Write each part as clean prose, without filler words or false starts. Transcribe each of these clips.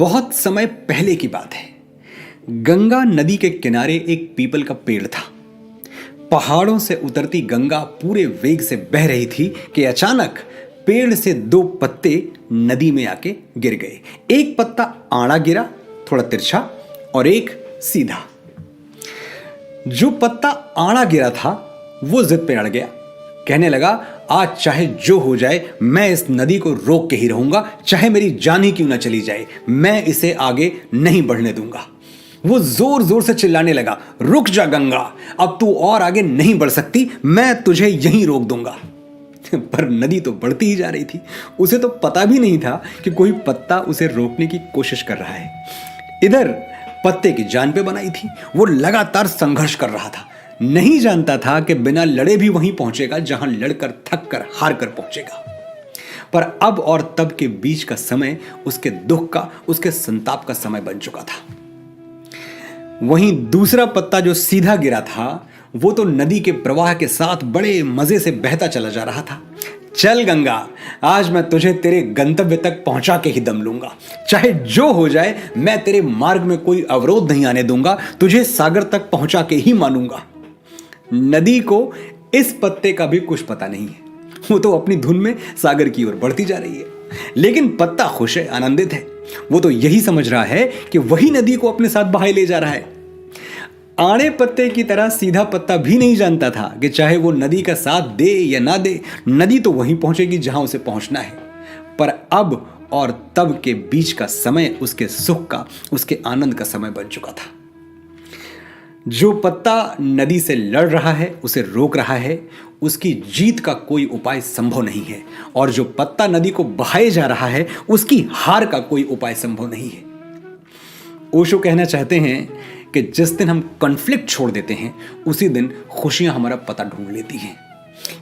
बहुत समय पहले की बात है। गंगा नदी के किनारे एक पीपल का पेड़ था। पहाड़ों से उतरती गंगा पूरे वेग से बह रही थी कि अचानक पेड़ से दो पत्ते नदी में आके गिर गए। एक पत्ता आड़ा गिरा, थोड़ा तिरछा, और एक सीधा। जो पत्ता आड़ा गिरा था वो जिद पे अड़ गया। कहने लगा, आज चाहे जो हो जाए मैं इस नदी को रोक के ही रहूंगा, चाहे मेरी जान ही क्यों ना चली जाए, मैं इसे आगे नहीं बढ़ने दूंगा। वो जोर जोर से चिल्लाने लगा, रुक जा गंगा, अब तू और आगे नहीं बढ़ सकती, मैं तुझे यहीं रोक दूंगा। पर नदी तो बढ़ती ही जा रही थी। उसे तो पता भी नहीं था कि कोई पत्ता उसे रोकने की कोशिश कर रहा है। इधर पत्ते की जान पे बनाई थी, वो लगातार संघर्ष कर रहा था। नहीं जानता था कि बिना लड़े भी वहीं पहुंचेगा जहां लड़कर थक कर हार कर पहुंचेगा। पर अब और तब के बीच का समय उसके दुख का, उसके संताप का समय बन चुका था। वहीं दूसरा पत्ता जो सीधा गिरा था वो तो नदी के प्रवाह के साथ बड़े मजे से बहता चला जा रहा था। चल गंगा, आज मैं तुझे तेरे गंतव्य तक पहुंचा के ही दम लूंगा, चाहे जो हो जाए मैं तेरे मार्ग में कोई अवरोध नहीं आने दूंगा, तुझे सागर तक पहुंचा के ही मानूंगा। नदी को इस पत्ते का भी कुछ पता नहीं है, वो तो अपनी धुन में सागर की ओर बढ़ती जा रही है। लेकिन पत्ता खुश है, आनंदित है। वो तो यही समझ रहा है कि वही नदी को अपने साथ बहाए ले जा रहा है। आड़े पत्ते की तरह सीधा पत्ता भी नहीं जानता था कि चाहे वो नदी का साथ दे या ना दे, नदी तो वहीं पहुंचेगी जहां उसे पहुंचना है। पर अब और तब के बीच का समय उसके सुख का, उसके आनंद का समय बन चुका था। जो पत्ता नदी से लड़ रहा है, उसे रोक रहा है, उसकी जीत का कोई उपाय संभव नहीं है। और जो पत्ता नदी को बहाए जा रहा है, उसकी हार का कोई उपाय संभव नहीं है। ओशो कहना चाहते हैं कि जिस दिन हम कॉन्फ्लिक्ट छोड़ देते हैं, उसी दिन खुशियां हमारा पता ढूंढ लेती हैं।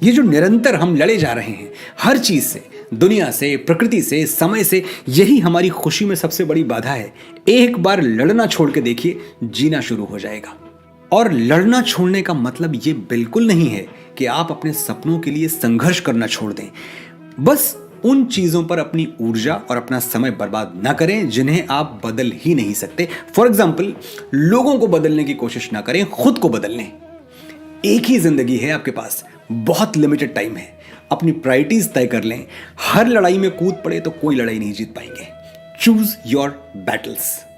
ये जो निरंतर हम लड़े जा रहे हैं हर चीज से, दुनिया से, प्रकृति से, समय से, यही हमारी खुशी में सबसे बड़ी बाधा है। एक बार लड़ना छोड़ के देखिए, जीना शुरू हो जाएगा। और लड़ना छोड़ने का मतलब ये बिल्कुल नहीं है कि आप अपने सपनों के लिए संघर्ष करना छोड़ दें। बस उन चीजों पर अपनी ऊर्जा और अपना समय बर्बाद ना करें जिन्हें आप बदल ही नहीं सकते। फॉर एग्जाम्पल, लोगों को बदलने की कोशिश ना करें, खुद को बदल लें। एक ही जिंदगी है आपके पास, बहुत लिमिटेड टाइम है। अपनी प्रायोरिटीज तय कर लें। हर लड़ाई में कूद पड़े तो कोई लड़ाई नहीं जीत पाएंगे। Choose your battles.